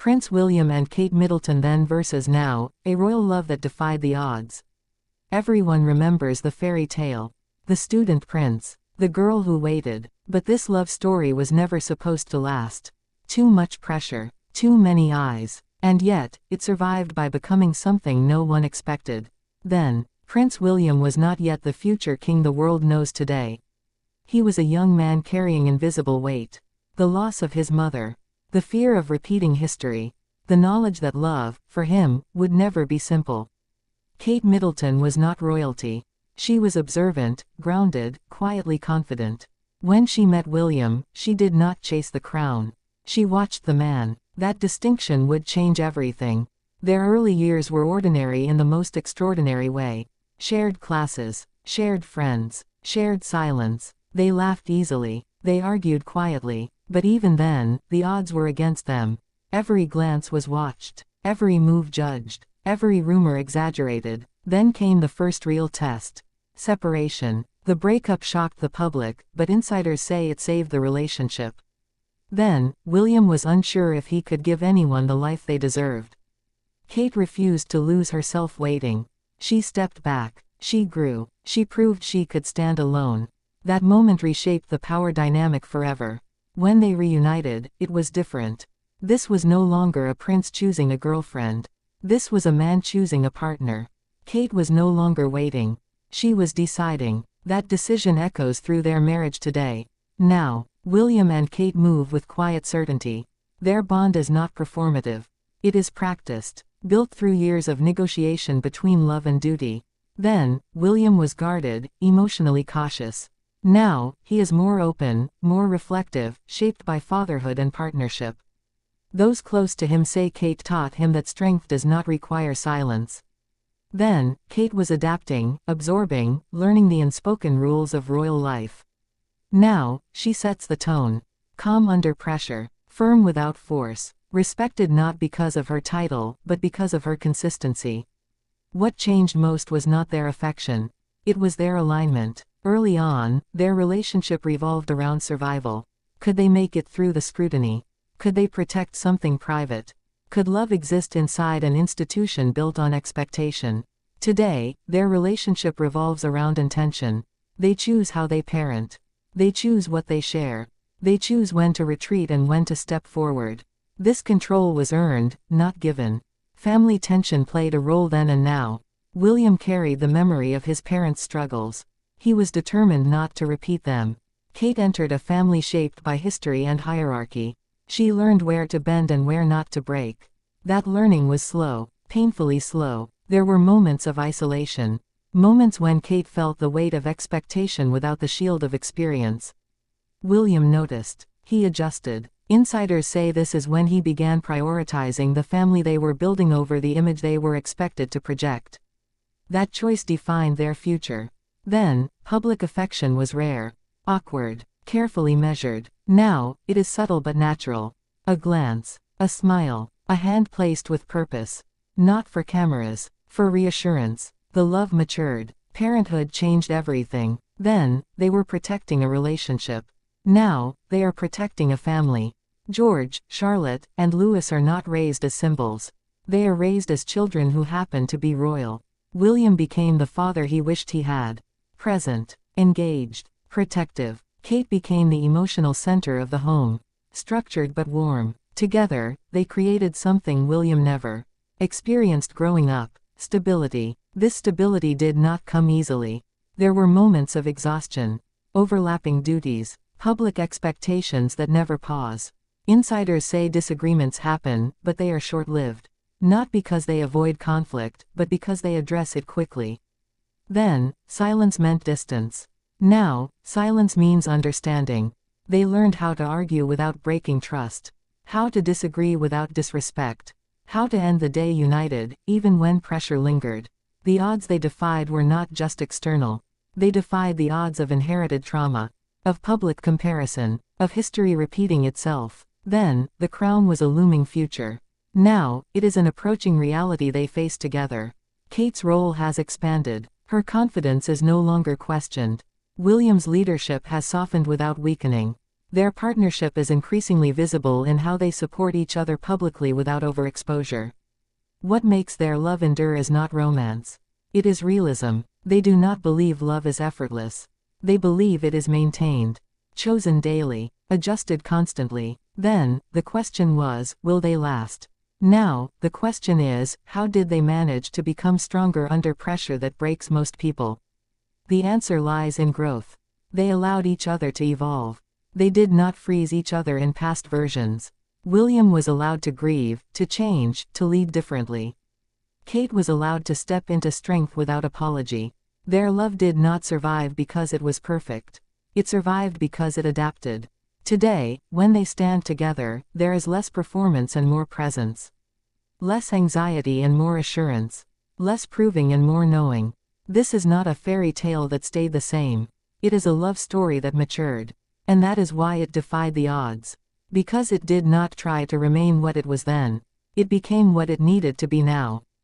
Prince William and Kate Middleton then versus now, a royal love that defied the odds. Everyone remembers the fairy tale. The student prince. The girl who waited. But this love story was never supposed to last. Too much pressure. Too many eyes. And yet, it survived by becoming something no one expected. Then, Prince William was not yet the future king the world knows today. He was a young man carrying invisible weight. The loss of his mother. The fear of repeating history. The knowledge that love, for him, would never be simple. Kate Middleton was not royalty. She was observant, grounded, quietly confident. When she met William, she did not chase the crown. She watched the man. That distinction would change everything. Their early years were ordinary in the most extraordinary way. Shared classes, shared friends, shared silence. They laughed easily. They argued quietly. But even then, the odds were against them. Every glance was watched. Every move judged. Every rumor exaggerated. Then came the first real test. Separation. The breakup shocked the public, but insiders say it saved the relationship. Then, William was unsure if he could give anyone the life they deserved. Kate refused to lose herself waiting. She stepped back. She grew. She proved she could stand alone. That moment reshaped the power dynamic forever. When they reunited, it was different. This was no longer a prince choosing a girlfriend. This was a man choosing a partner. Kate was no longer waiting. She was deciding. That decision echoes through their marriage today. Now, William and Kate move with quiet certainty. Their bond is not performative. It is practiced, built through years of negotiation between love and duty. Then, William was guarded, emotionally cautious. Now, he is more open, more reflective, shaped by fatherhood and partnership. Those close to him say Kate taught him that strength does not require silence. Then, Kate was adapting, absorbing, learning the unspoken rules of royal life. Now, she sets the tone. Calm under pressure, firm without force, respected not because of her title, but because of her consistency. What changed most was not their affection. It was their alignment. Early on, their relationship revolved around survival. Could they make it through the scrutiny? Could they protect something private? Could love exist inside an institution built on expectation? Today, their relationship revolves around intention. They choose how they parent. They choose what they share. They choose when to retreat and when to step forward. This control was earned, not given. Family tension played a role then and now. William carried the memory of his parents' struggles. He was determined not to repeat them. Kate entered a family shaped by history and hierarchy. She learned where to bend and where not to break. That learning was slow, painfully slow. There were moments of isolation. Moments when Kate felt the weight of expectation without the shield of experience. William noticed. He adjusted. Insiders say this is when he began prioritizing the family they were building over the image they were expected to project. That choice defined their future. Then, public affection was rare. Awkward. Carefully measured. Now, it is subtle but natural. A glance. A smile. A hand placed with purpose. Not for cameras. For reassurance. The love matured. Parenthood changed everything. Then, they were protecting a relationship. Now, they are protecting a family. George, Charlotte, and Louis are not raised as symbols. They are raised as children who happen to be royal. William became the father he wished he had. Present. Engaged. Protective. Kate became the emotional center of the home. Structured but warm. Together, they created something William never experienced growing up. Stability. This stability did not come easily. There were moments of exhaustion. Overlapping duties. Public expectations that never pause. Insiders say disagreements happen, but they are short-lived. Not because they avoid conflict, but because they address it quickly. Then, silence meant distance. Now, silence means understanding. They learned how to argue without breaking trust. How to disagree without disrespect. How to end the day united, even when pressure lingered. The odds they defied were not just external. They defied the odds of inherited trauma, of public comparison, of history repeating itself. Then, the crown was a looming future. Now, it is an approaching reality they face together. Kate's role has expanded. Her confidence is no longer questioned. William's leadership has softened without weakening. Their partnership is increasingly visible in how they support each other publicly without overexposure. What makes their love endure is not romance. It is realism. They do not believe love is effortless. They believe it is maintained, chosen daily, adjusted constantly. Then, the question was, will they last? Now, the question is, how did they manage to become stronger under pressure that breaks most people? The answer lies in growth. They allowed each other to evolve. They did not freeze each other in past versions. William was allowed to grieve, to change, to lead differently. Kate was allowed to step into strength without apology. Their love did not survive because it was perfect. It survived because it adapted. Today, when they stand together, there is less performance and more presence. Less anxiety and more assurance. Less proving and more knowing. This is not a fairy tale that stayed the same. It is a love story that matured. And that is why it defied the odds. Because it did not try to remain what it was then. It became what it needed to be now.